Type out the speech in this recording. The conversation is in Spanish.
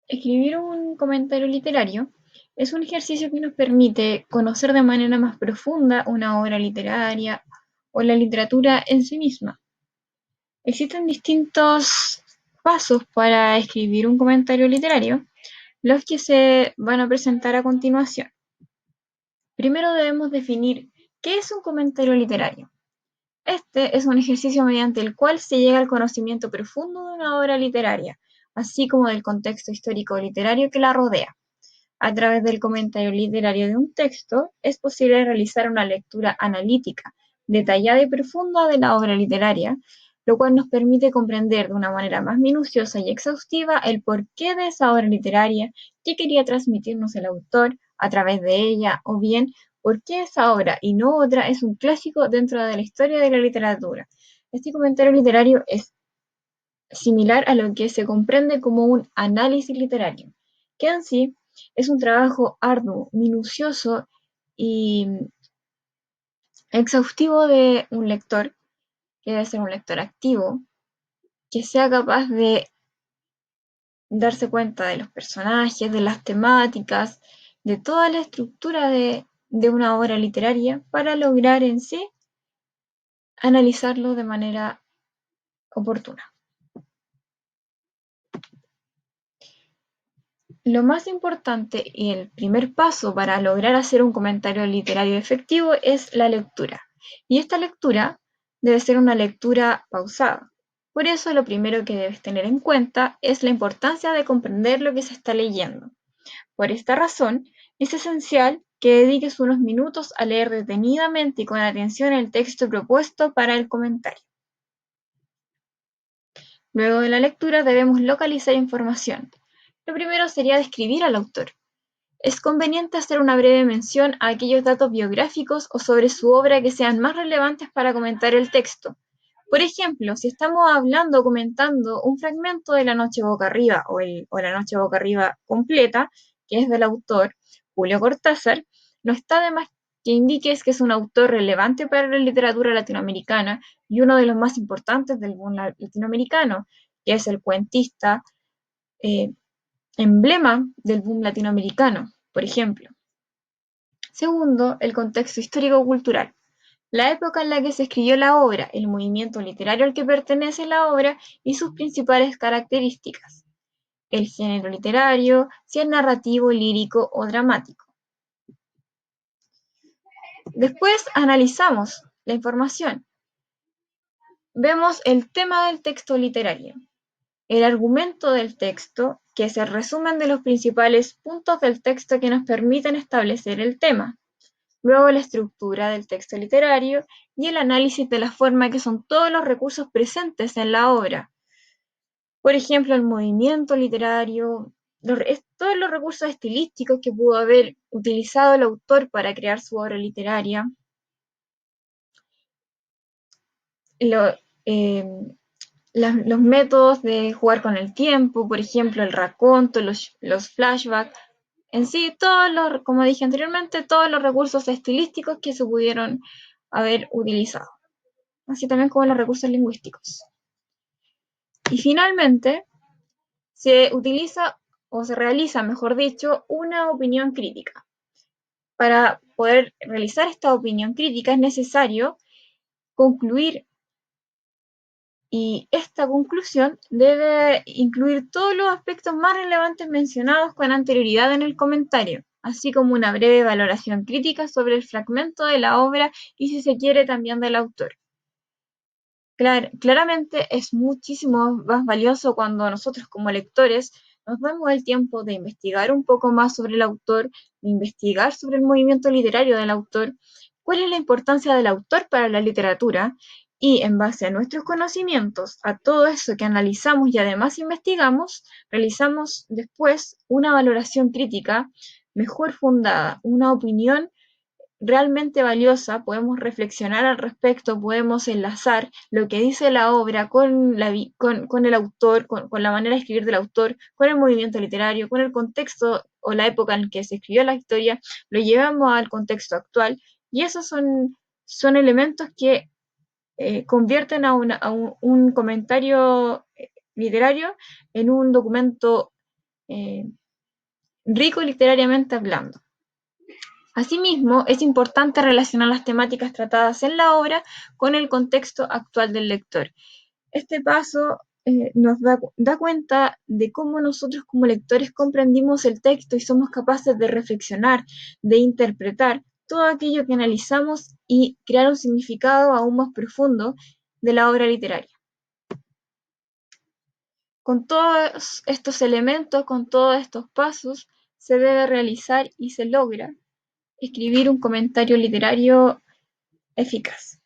Escribir un comentario literario es un ejercicio que nos permite conocer de manera más profunda una obra literaria o la literatura en sí misma. Existen distintos pasos para escribir un comentario literario, los que se van a presentar a continuación. Primero debemos definir qué es un comentario literario. Este es un ejercicio mediante el cual se llega al conocimiento profundo de una obra literaria, así como del contexto histórico literario que la rodea. A través del comentario literario de un texto, es posible realizar una lectura analítica, detallada y profunda de la obra literaria, lo cual nos permite comprender de una manera más minuciosa y exhaustiva el porqué de esa obra literaria, qué quería transmitirnos el autor a través de ella, o bien por qué esa obra y no otra es un clásico dentro de la historia de la literatura. Este comentario literario es similar a lo que se comprende como un análisis literario, que en sí es un trabajo arduo, minucioso y exhaustivo de un lector, que debe ser un lector activo, que sea capaz de darse cuenta de los personajes, de las temáticas, de toda la estructura de una obra literaria para lograr en sí analizarlo de manera oportuna. Lo más importante y el primer paso para lograr hacer un comentario literario efectivo es la lectura. Y esta lectura debe ser una lectura pausada. Por eso lo primero que debes tener en cuenta es la importancia de comprender lo que se está leyendo. Por esta razón, es esencial que dediques unos minutos a leer detenidamente y con atención el texto propuesto para el comentario. Luego de la lectura debemos localizar información. Lo primero sería describir al autor. Es conveniente hacer una breve mención a aquellos datos biográficos o sobre su obra que sean más relevantes para comentar el texto. Por ejemplo, si estamos hablando o comentando un fragmento de La noche boca arriba o La noche boca arriba completa, que es del autor Julio Cortázar, no está de más que indiques que es un autor relevante para la literatura latinoamericana y uno de los más importantes del boom latinoamericano, que es el cuentista eh, emblema del boom latinoamericano, por ejemplo. Segundo, el contexto histórico-cultural. La época en la que se escribió la obra, el movimiento literario al que pertenece la obra y sus principales características. El género literario, si es narrativo, lírico o dramático. Después analizamos la información. Vemos el tema del texto literario, el argumento del texto, que es el resumen de los principales puntos del texto que nos permiten establecer el tema. Luego la estructura del texto literario y el análisis de la forma que son todos los recursos presentes en la obra. Por ejemplo, el movimiento literario, todos los recursos estilísticos que pudo haber utilizado el autor para crear su obra literaria. Lo, eh, los métodos de jugar con el tiempo, por ejemplo, el raconto, los flashbacks, en sí, como dije anteriormente, todos los recursos estilísticos que se pudieron haber utilizado, así también como los recursos lingüísticos. Y finalmente, se utiliza o se realiza, mejor dicho, una opinión crítica. Para poder realizar esta opinión crítica es necesario concluir y esta conclusión debe incluir todos los aspectos más relevantes mencionados con anterioridad en el comentario, así como una breve valoración crítica sobre el fragmento de la obra y, si se quiere, también del autor. Claramente es muchísimo más valioso cuando nosotros como lectores nos damos el tiempo de investigar un poco más sobre el autor, de investigar sobre el movimiento literario del autor, cuál es la importancia del autor para la literatura, y en base a nuestros conocimientos, a todo eso que analizamos y además investigamos, realizamos después una valoración crítica mejor fundada, una opinión realmente valiosa, podemos reflexionar al respecto, podemos enlazar lo que dice la obra con el autor, con la manera de escribir del autor, con el movimiento literario, con el contexto o la época en que se escribió la historia, lo llevamos al contexto actual y esos son elementos que convierten a un comentario literario en un documento rico literariamente hablando. Asimismo, es importante relacionar las temáticas tratadas en la obra con el contexto actual del lector. Este paso nos da cuenta de cómo nosotros como lectores comprendimos el texto y somos capaces de reflexionar, de interpretar todo aquello que analizamos y crear un significado aún más profundo de la obra literaria. Con todos estos elementos, con todos estos pasos, se debe realizar y se logra escribir un comentario literario eficaz.